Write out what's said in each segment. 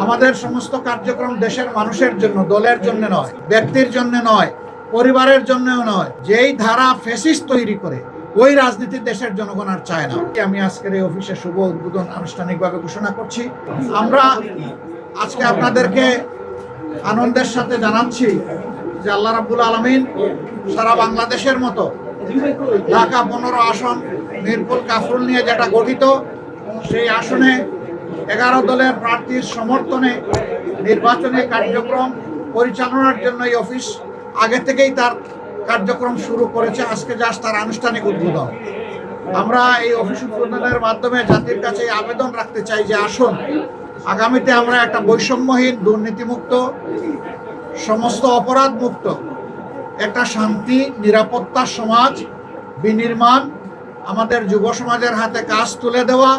আমাদের সমস্ত কার্যক্রম দেশের মানুষের জন্য, দলের জন্য নয়, ব্যক্তির জন্য নয়, পরিবারের জন্যও নয়। যেই ধারা ফ্যাসিস্ট তৈরি করে ওই রাজনীতি দেশের জনগণ আর চায় না। আমি আজকের এই অফিসের শুভ উদ্বোধন আনুষ্ঠানিকভাবে ঘোষণা করছি। আমরা আজকে আপনাদেরকে আনন্দের সাথে জানাচ্ছি যে আল্লাহ রাব্বুল আলামিন সারা বাংলাদেশের মতো ঢাকা 15 আসন মিরপুর কাফরুল নিয়ে যেটা গঠিত, সেই আসনে 11 দলের প্রার্থীর সমর্থনে নির্বাচনী কার্যক্রম পরিচালনার জন্য এই অফিস আগে থেকেই তার কার্যক্রম শুরু করেছে। আজকে জাস্ট তার আনুষ্ঠানিক উদ্বোধন। আমরা এই অফিস উদ্বোধনের মাধ্যমে জাতির কাছে আবেদন রাখতে চাই যে আসুন, আগামীতে আমরা একটা বৈষম্যহীন, দুর্নীতিমুক্ত, সমস্ত অপরাধ মুক্ত একটা শান্তি নিরাপত্তার সমাজ বিনির্মাণ, আমাদের যুব সমাজের হাতে কাজ তুলে দেওয়া,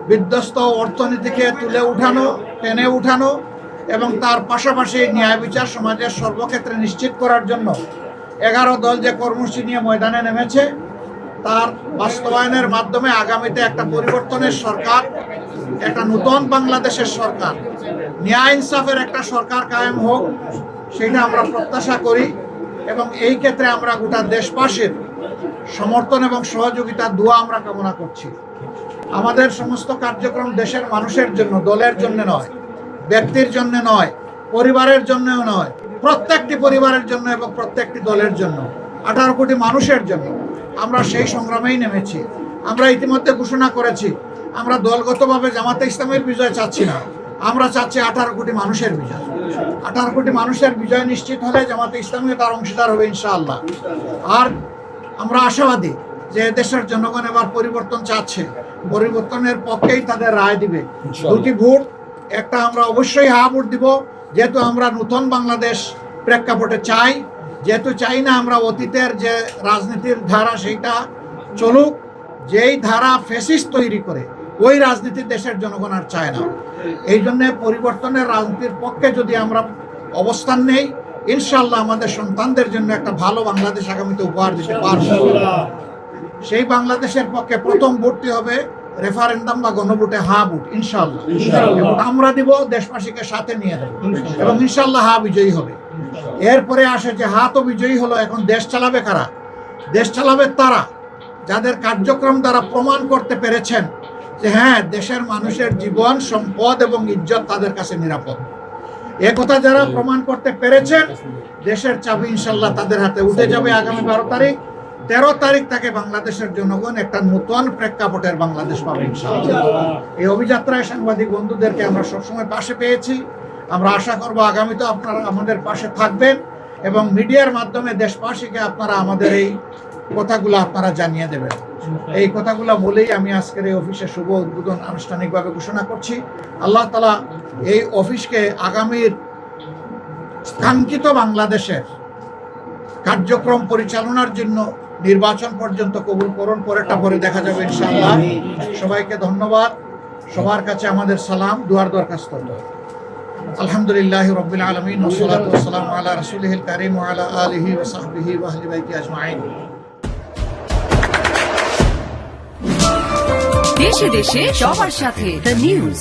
বিধ্বস্ত অর্থনীতিকে তুলে উঠানো, টেনে উঠানো এবং তার পাশাপাশি ন্যায় বিচার সমাজের সর্বক্ষেত্রে নিশ্চিত করার জন্য 11 দল যে কর্মসূচি নিয়ে ময়দানে নেমেছে তার বাস্তবায়নের মাধ্যমে আগামীতে একটা পরিবর্তনের সরকার, একটা নতুন বাংলাদেশের সরকার, ন্যায় ইনসাফের একটা সরকার কায়েম হোক, সেটা আমরা প্রত্যাশা করি। এবং এই ক্ষেত্রে আমরা গোটা দেশবাসীর সমর্থন এবং সহযোগিতা দোয়া আমরা কামনা করছি। আমাদের সমস্ত কার্যক্রম দেশের মানুষের জন্য, দলের জন্য নয়, ব্যক্তির জন্য নয়, পরিবারের জন্যও নয়, প্রত্যেকটি পরিবারের জন্য এবং প্রত্যেকটি দলের জন্য, 18 কোটি মানুষের জন্য আমরা সেই সংগ্রামেই নেমেছি। আমরা ইতিমধ্যে ঘোষণা করেছি আমরা দলগতভাবে জামাতে ইসলামের বিজয় চাচ্ছি না, আমরা চাচ্ছি 18 কোটি মানুষের বিজয়। 18 কোটি মানুষের বিজয় নিশ্চিত হলে জামাতে ইসলামীও তার অংশীদার হবে ইনশাআল্লাহ। আর আমরা আশাবাদী যে দেশের জনগণ এবার পরিবর্তন চাচ্ছে, পরিবর্তনের পক্ষেই তাদের রায় দিবে। দুটি ভোট, একটা আমরা অবশ্যই হা ভোট দিব, যেহেতু আমরা নতুন বাংলাদেশ প্রেক্ষাপটে চাই, যেহেতু চাই না আমরা অতীতের যে রাজনীতির ধারা সেইটা চলুক। যেই ধারা ফ্যাসিস্ট তৈরি করে ওই রাজনীতি দেশের জনগণ আর চায় না। এই জন্যে পরিবর্তনের রাজনীতির পক্ষে যদি আমরা অবস্থান নেই, ইনশাল্লাহ আমাদের সন্তানদের জন্য একটা ভালো বাংলাদেশ আগামীতে উপহার দিতে পারব। সেই বাংলাদেশের পক্ষে প্রথম ভোটটি হবে রেফারেন্ডাম বা গণভোটে হা ভোট ইনশাল্লাহ। আমরা দিব, দেশবাসীকে সাথে নিয়ে দেব এবং ইনশাল্লাহ হা বিজয়ী হবে। এরপরে আসে যে হা তো বিজয়ী হলো, এখন দেশ চালাবে কারা? দেশ চালাবে তারা যাদের কার্যক্রম দ্বারা প্রমাণ করতে পেরেছেন যে হ্যাঁ, দেশের মানুষের জীবন, সম্পদ এবং ইজ্জত তাদের কাছে নিরাপদ। এ কথা যারা প্রমাণ করতে পেরেছেন, দেশের চাবি ইনশাল্লাহ তাদের হাতে উঠে যাবে। আগামী 12 তারিখ 13 তারিখ থেকে বাংলাদেশের জনগণ একটা নতুন প্রেক্ষাপটের বাংলাদেশ পাবে ইনশাআল্লাহ। এই অভিযাত্রায় সাংবাদিক বন্ধুদেরকে আমরা সবসময় পাশে পেয়েছি। আমরা আশা করব আগামীতে আপনারা আমাদের পাশে থাকবেন এবং মিডিয়ার মাধ্যমে দেশবাসীকে আপনারা আমাদের এই কথাগুলো আপনারা জানিয়ে দেবেন। এই কথাগুলো বলেই আমি আজকের এই অফিসের শুভ উদ্বোধন আনুষ্ঠানিকভাবে ঘোষণা করছি। আল্লাহ তাআলা এই অফিসকে আগামীর কাঙ্ক্ষিত বাংলাদেশের কার্যক্রম পরিচালনার জন্য নির্বাচন পর্যন্ত কবুল করুন। পরেরটা পরে দেখা যাবে ইনশাআল্লাহ। সবাইকে ধন্যবাদ, সবার কাছে আমাদের সালাম, দুয়ার দরখাস্ত। আলহামদুলিল্লাহি রাব্বিল আলামিন ওয়া সলাতু ওয়া সালামু আলা রাসূলিহিল কারীম ওয়া আলা আলিহি ওয়া সাহবিহি ওয়া আহলি বাইতি আজমাইন। দেশে দেশে সবার সাথে দ্য নিউজ।